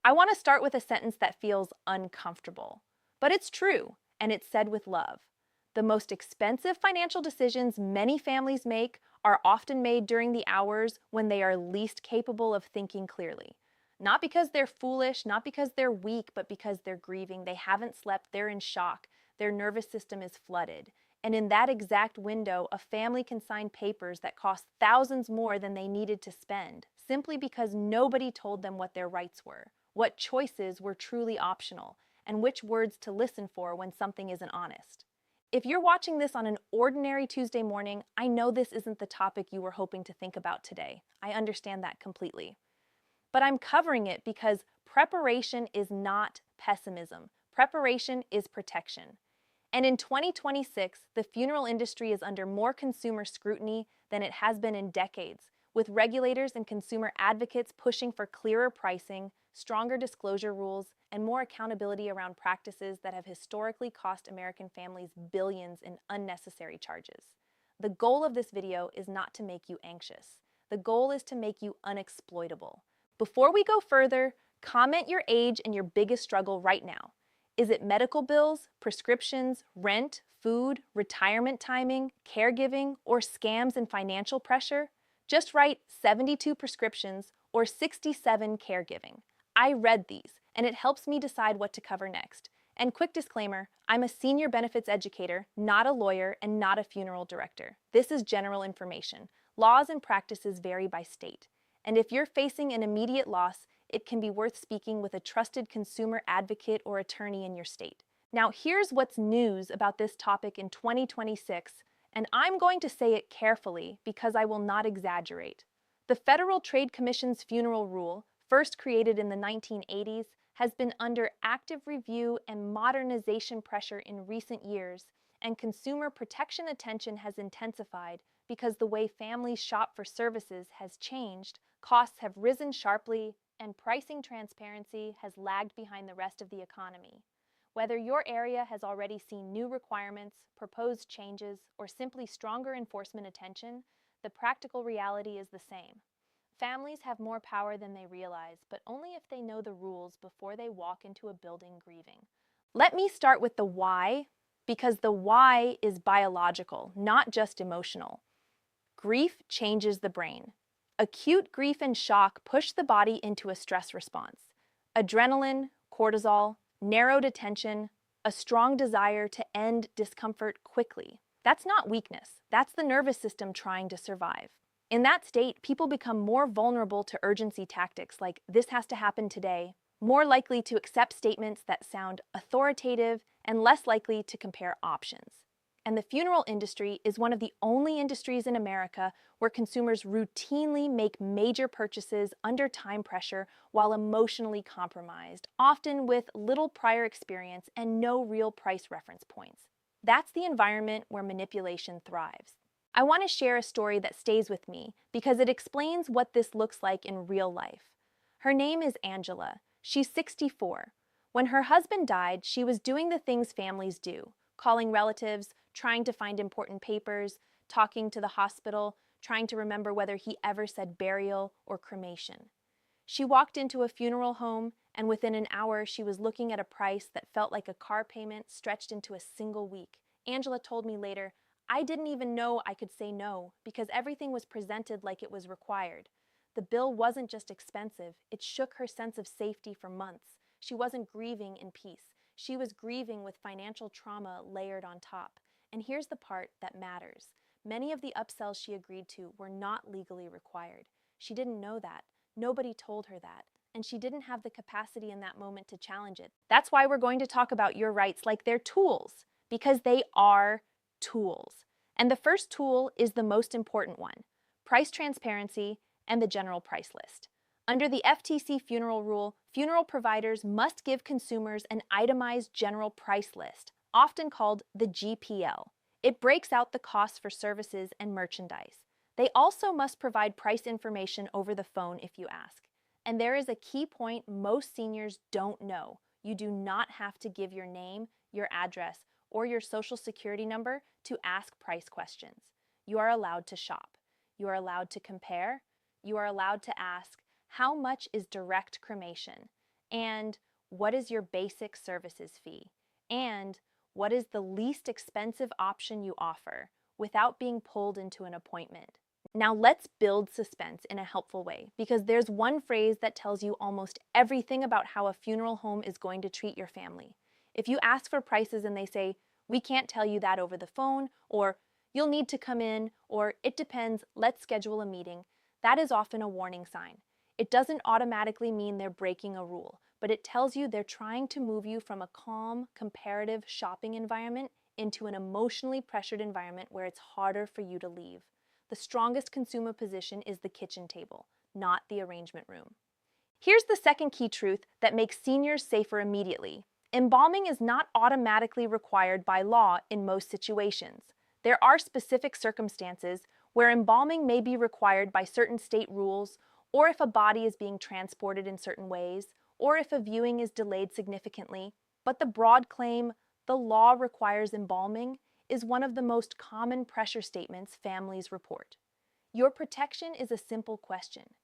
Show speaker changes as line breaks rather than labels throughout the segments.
I want to start with a sentence that feels uncomfortable, but it's true, and it's said with love. The most expensive financial decisions many families make are often made during the hours when they are least capable of thinking clearly. Not because they're foolish, not because they're weak, but because they're grieving. They haven't slept, they're in shock, their nervous system is flooded. And in that exact window, a family can sign papers that cost thousands more than they needed to spend, simply because nobody told them what their rights were, what choices were truly optional, and which words to listen for when something isn't honest. If you're watching this on an ordinary Tuesday morning, I know this isn't the topic you were hoping to think about today. I understand that completely. But I'm covering it because preparation is not pessimism. Preparation is protection. And in 2026, the funeral industry is under more consumer scrutiny than it has been in decades, with regulators and consumer advocates pushing for clearer pricing, stronger disclosure rules, and more accountability around practices that have historically cost American families billions in unnecessary charges. The goal of this video is not to make you anxious. The goal is to make you unexploitable. Before we go further, comment your age and your biggest struggle right now. Is it medical bills, prescriptions, rent, food, retirement timing, caregiving, or scams and financial pressure? Just write 72 prescriptions or 67 caregiving. I read these, and it helps me decide what to cover next. And quick disclaimer, I'm a senior benefits educator, not a lawyer, and not a funeral director. This is general information. Laws and practices vary by state. And if you're facing an immediate loss, it can be worth speaking with a trusted consumer advocate or attorney in your state. Now, here's what's news about this topic in 2026, and I'm going to say it carefully because I will not exaggerate. The Federal Trade Commission's Funeral Rule, first created in the 1980s, has been under active review and modernization pressure in recent years, and consumer protection attention has intensified because the way families shop for services has changed, costs have risen sharply, and pricing transparency has lagged behind the rest of the economy. Whether your area has already seen new requirements, proposed changes, or simply stronger enforcement attention, the practical reality is the same. Families have more power than they realize, but only if they know the rules before they walk into a building grieving. Let me start with the why, because the why is biological, not just emotional. Grief changes the brain. Acute grief and shock push the body into a stress response. Adrenaline, cortisol, narrowed attention, a strong desire to end discomfort quickly. That's not weakness. That's the nervous system trying to survive. In that state, people become more vulnerable to urgency tactics like "this has to happen today," more likely to accept statements that sound authoritative, and less likely to compare options. And the funeral industry is one of the only industries in America where consumers routinely make major purchases under time pressure while emotionally compromised, often with little prior experience and no real price reference points. That's the environment where manipulation thrives. I want to share a story that stays with me because it explains what this looks like in real life. Her name is Angela. She's 64. When her husband died, she was doing the things families do: calling relatives, trying to find important papers, talking to the hospital, trying to remember whether he ever said burial or cremation. She walked into a funeral home, and within an hour she was looking at a price that felt like a car payment stretched into a single week. Angela told me later, "I didn't even know I could say no because everything was presented like it was required." The bill wasn't just expensive, it shook her sense of safety for months. She wasn't grieving in peace. She was grieving with financial trauma layered on top. And here's the part that matters. Many of the upsells she agreed to were not legally required. She didn't know that. Nobody told her that. And she didn't have the capacity in that moment to challenge it. That's why we're going to talk about your rights like they're tools, because they are tools. And the first tool is the most important one: price transparency and the general price list. Under the FTC Funeral Rule, funeral providers must give consumers an itemized general price list, often called the GPL. It breaks out the costs for services and merchandise. They also must provide price information over the phone if you ask. And there is a key point most seniors don't know. You do not have to give your name, your address, or your social security number to ask price questions. You are allowed to shop. You are allowed to compare. You are allowed to ask, how much is direct cremation? And what is your basic services fee? And what is the least expensive option you offer without being pulled into an appointment? Now let's build suspense in a helpful way, because there's one phrase that tells you almost everything about how a funeral home is going to treat your family. If you ask for prices and they say, "We can't tell you that over the phone," or "You'll need to come in," or "It depends, let's schedule a meeting," that is often a warning sign. It doesn't automatically mean they're breaking a rule, but it tells you they're trying to move you from a calm, comparative shopping environment into an emotionally pressured environment where it's harder for you to leave. The strongest consumer position is the kitchen table, not the arrangement room. Here's the second key truth that makes seniors safer immediately. Embalming is not automatically required by law in most situations. There are specific circumstances where embalming may be required by certain state rules, or if a body is being transported in certain ways, or if a viewing is delayed significantly. But the broad claim, "the law requires embalming," is one of the most common pressure statements families report. Your protection is a simple question.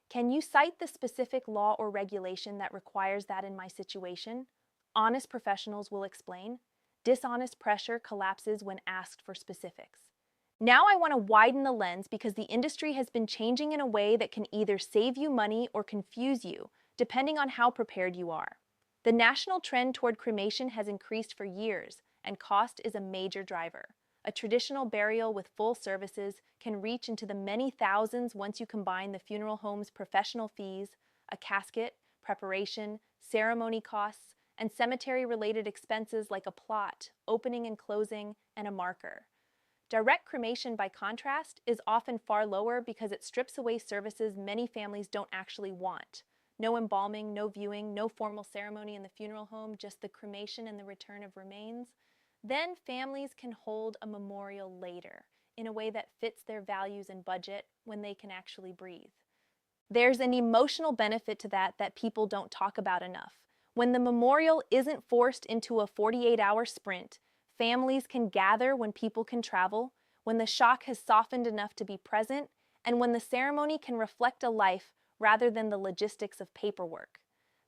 Can you cite the specific law or regulation that requires that in my situation? Honest professionals will explain. Dishonest pressure collapses when asked for specifics. Now I want to widen the lens, because the industry has been changing in a way that can either save you money or confuse you, depending on how prepared you are. The national trend toward cremation has increased for years, and cost is a major driver. A traditional burial with full services can reach into the many thousands once you combine the funeral home's professional fees, a casket, preparation, ceremony costs, and cemetery-related expenses like a plot, opening and closing, and a marker. Direct cremation, by contrast, is often far lower because it strips away services many families don't actually want. No embalming, no viewing, no formal ceremony in the funeral home, just the cremation and the return of remains. Then families can hold a memorial later, in a way that fits their values and budget, when they can actually breathe. There's an emotional benefit to that people don't talk about enough. When the memorial isn't forced into a 48-hour sprint, families can gather when people can travel, when the shock has softened enough to be present, and when the ceremony can reflect a life rather than the logistics of paperwork.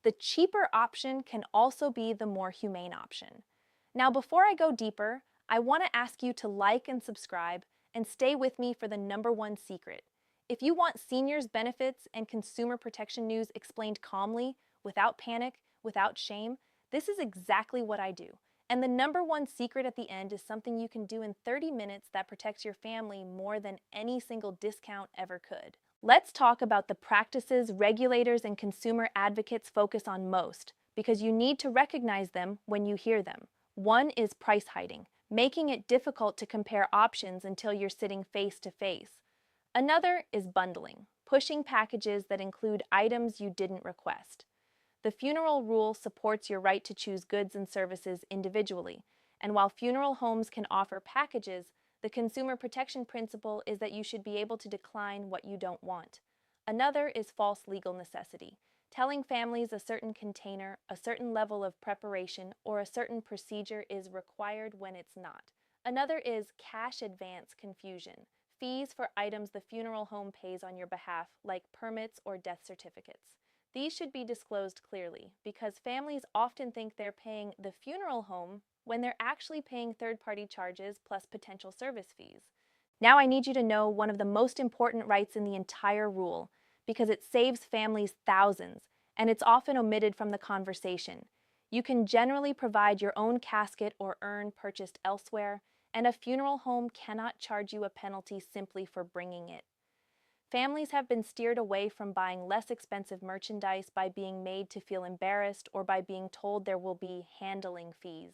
The cheaper option can also be the more humane option. Now, before I go deeper, I want to ask you to like and subscribe, and stay with me for the number one secret. If you want seniors' benefits and consumer protection news explained calmly, without panic, without shame, this is exactly what I do. And the number one secret at the end is something you can do in 30 minutes that protects your family more than any single discount ever could. Let's talk about the practices regulators and consumer advocates focus on most, because you need to recognize them when you hear them. One is price hiding, making it difficult to compare options until you're sitting face to face. Another is bundling, pushing packages that include items you didn't request. The Funeral Rule supports your right to choose goods and services individually, and while funeral homes can offer packages, the consumer protection principle is that you should be able to decline what you don't want. Another is false legal necessity, telling families a certain container, a certain level of preparation, or a certain procedure is required when it's not. Another is cash advance confusion, fees for items the funeral home pays on your behalf, like permits or death certificates. These should be disclosed clearly, because families often think they're paying the funeral home when they're actually paying third-party charges plus potential service fees. Now I need you to know one of the most important rights in the entire rule, because it saves families thousands, and it's often omitted from the conversation. You can generally provide your own casket or urn purchased elsewhere, and a funeral home cannot charge you a penalty simply for bringing it. Families have been steered away from buying less expensive merchandise by being made to feel embarrassed or by being told there will be handling fees.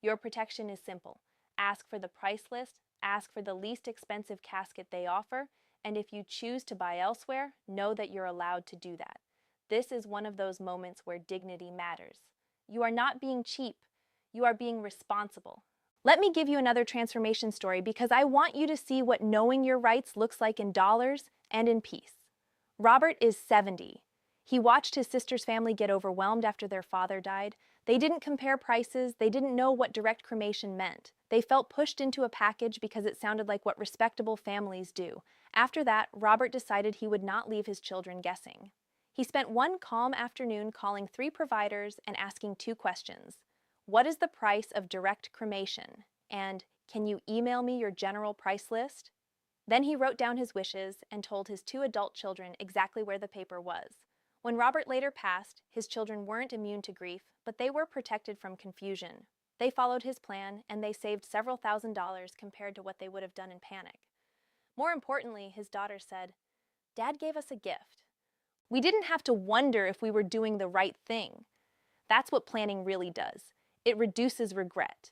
Your protection is simple. Ask for the price list, ask for the least expensive casket they offer, and if you choose to buy elsewhere, know that you're allowed to do that. This is one of those moments where dignity matters. You are not being cheap. You are being responsible. Let me give you another transformation story, because I want you to see what knowing your rights looks like in dollars and in peace. Robert is 70. He watched his sister's family get overwhelmed after their father died. They didn't compare prices. They didn't know what direct cremation meant. They felt pushed into a package because it sounded like what respectable families do. After that, Robert decided he would not leave his children guessing. He spent one calm afternoon calling 3 providers and asking 2 questions. What is the price of direct cremation? And can you email me your general price list? Then he wrote down his wishes and told his 2 adult children exactly where the paper was. When Robert later passed, his children weren't immune to grief, but they were protected from confusion. They followed his plan, and they saved several $1,000s compared to what they would have done in panic. More importantly, his daughter said, "Dad gave us a gift. We didn't have to wonder if we were doing the right thing." That's what planning really does. It reduces regret.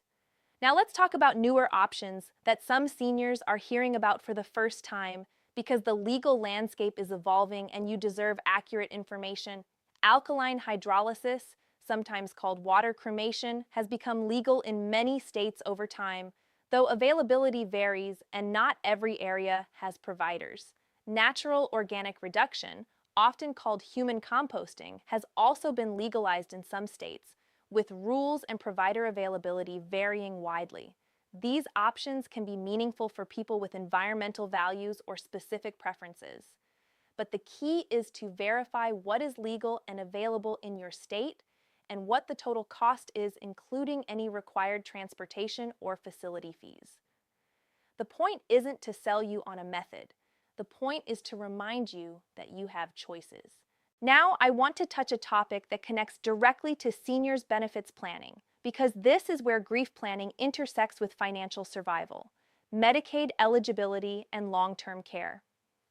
Now let's talk about newer options that some seniors are hearing about for the first time because the legal landscape is evolving and you deserve accurate information. Alkaline hydrolysis, sometimes called water cremation, has become legal in many states over time, though availability varies and not every area has providers. Natural organic reduction, often called human composting, has also been legalized in some states, with rules and provider availability varying widely. These options can be meaningful for people with environmental values or specific preferences. But the key is to verify what is legal and available in your state and what the total cost is, including any required transportation or facility fees. The point isn't to sell you on a method. The point is to remind you that you have choices. Now, I want to touch a topic that connects directly to seniors' benefits planning, because this is where grief planning intersects with financial survival, Medicaid eligibility, and long-term care.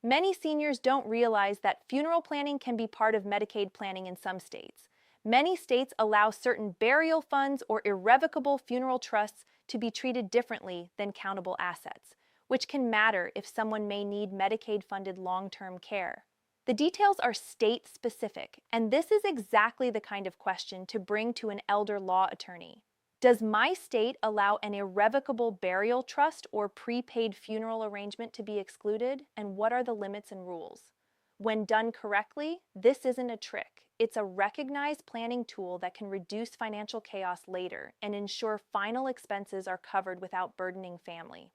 Many seniors don't realize that funeral planning can be part of Medicaid planning in some states. Many states allow certain burial funds or irrevocable funeral trusts to be treated differently than countable assets, which can matter if someone may need Medicaid-funded long-term care. The details are state-specific, and this is exactly the kind of question to bring to an elder law attorney. Does my state allow an irrevocable burial trust or prepaid funeral arrangement to be excluded, and what are the limits and rules? When done correctly, this isn't a trick. It's a recognized planning tool that can reduce financial chaos later and ensure final expenses are covered without burdening family.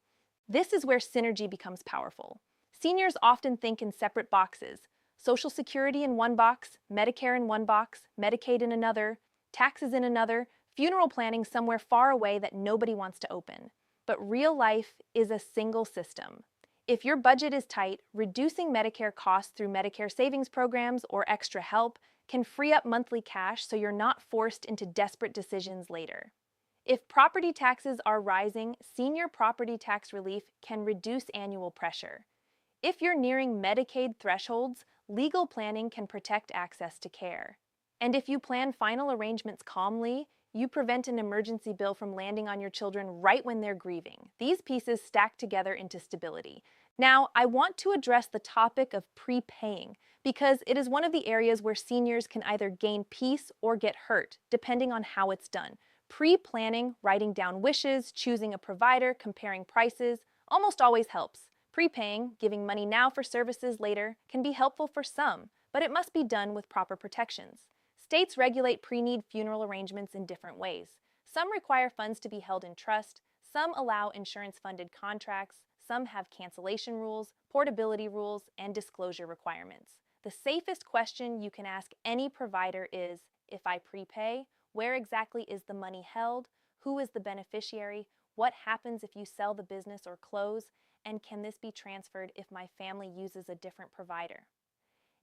This is where synergy becomes powerful. Seniors often think in separate boxes: Social Security in one box, Medicare in one box, Medicaid in another, taxes in another, funeral planning somewhere far away that nobody wants to open. But real life is a single system. If your budget is tight, reducing Medicare costs through Medicare savings programs or extra help can free up monthly cash so you're not forced into desperate decisions later. If property taxes are rising, senior property tax relief can reduce annual pressure. If you're nearing Medicaid thresholds, legal planning can protect access to care. And if you plan final arrangements calmly, you prevent an emergency bill from landing on your children right when they're grieving. These pieces stack together into stability. Now, I want to address the topic of prepaying, because it is one of the areas where seniors can either gain peace or get hurt, depending on how it's done. Pre-planning, writing down wishes, choosing a provider, comparing prices, almost always helps. Prepaying, giving money now for services later, can be helpful for some, but it must be done with proper protections. States regulate pre-need funeral arrangements in different ways. Some require funds to be held in trust, some allow insurance-funded contracts, some have cancellation rules, portability rules, and disclosure requirements. The safest question you can ask any provider is, if I prepay, where exactly is the money held? Who is the beneficiary? What happens if you sell the business or close? And can this be transferred if my family uses a different provider?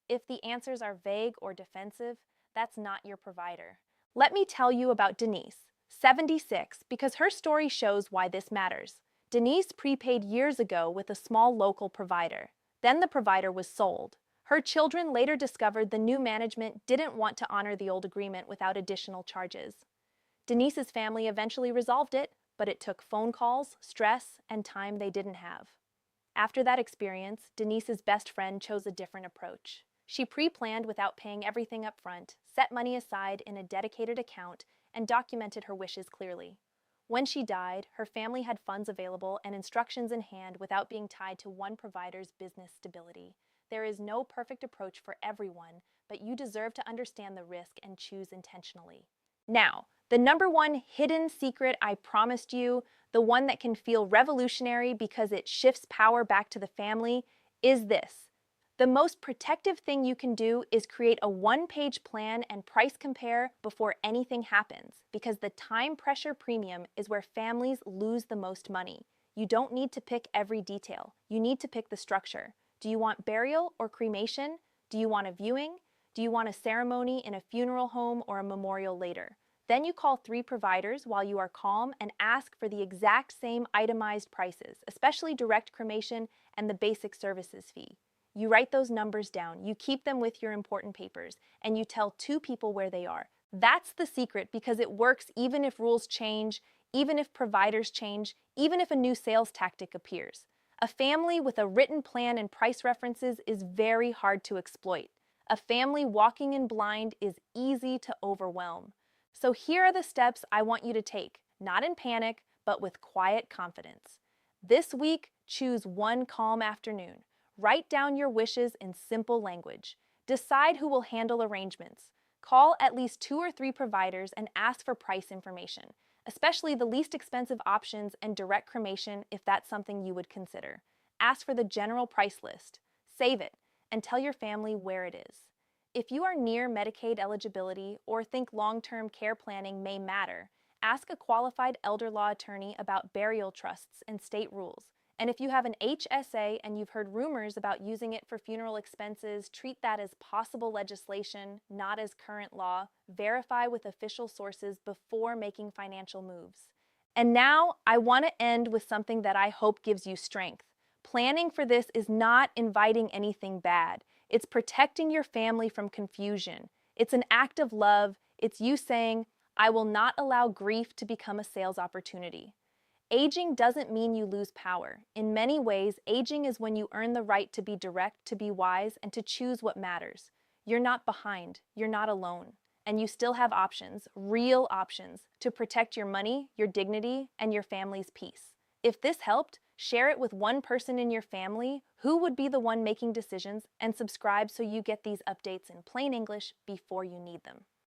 If the answers are vague or defensive, that's not your provider. Let me tell you about Denise, 76, because her story shows why this matters. Denise prepaid years ago with a small local provider. Then the provider was sold. Her children later discovered the new management didn't want to honor the old agreement without additional charges. Denise's family eventually resolved it, but it took phone calls, stress, and time they didn't have. After that experience, Denise's best friend chose a different approach. She pre-planned without paying everything up front, set money aside in a dedicated account, and documented her wishes clearly. When she died, her family had funds available and instructions in hand without being tied to one provider's business stability. There is no perfect approach for everyone, but you deserve to understand the risk and choose intentionally. Now, the number one hidden secret I promised you, the one that can feel revolutionary because it shifts power back to the family, is this: The most protective thing you can do is create a one-page plan and price compare before anything happens, because the time pressure premium is where families lose the most money. You don't need to pick every detail. You need to pick the structure. Do you want burial or cremation? Do you want a viewing? Do you want a ceremony in a funeral home or a memorial later? Then you call 3 providers while you are calm and ask for the exact same itemized prices, especially direct cremation and the basic services fee. You write those numbers down, you keep them with your important papers, and you tell 2 people where they are. That's the secret, because it works even if rules change, even if providers change, even if a new sales tactic appears. A family with a written plan and price references is very hard to exploit. A family walking in blind is easy to overwhelm. So here are the steps I want you to take, not in panic, but with quiet confidence. This week, choose one calm afternoon. Write down your wishes in simple language. Decide who will handle arrangements. Call at least 2 or 3 providers and ask for price information, especially the least expensive options and direct cremation if that's something you would consider. Ask for the general price list. Save it, and tell your family where it is. If you are near Medicaid eligibility or think long-term care planning may matter, ask a qualified elder law attorney about burial trusts and state rules. And if you have an HSA and you've heard rumors about using it for funeral expenses, treat that as possible legislation, not as current law. Verify with official sources before making financial moves. And now, I want to end with something that I hope gives you strength. Planning for this is not inviting anything bad. It's protecting your family from confusion. It's an act of love. It's you saying, I will not allow grief to become a sales opportunity. Aging doesn't mean you lose power. In many ways, aging is when you earn the right to be direct, to be wise, and to choose what matters. You're not behind. You're not alone. And you still have options, real options, to protect your money, your dignity, and your family's peace. If this helped, share it with one person in your family who would be the one making decisions, and subscribe so you get these updates in plain English before you need them.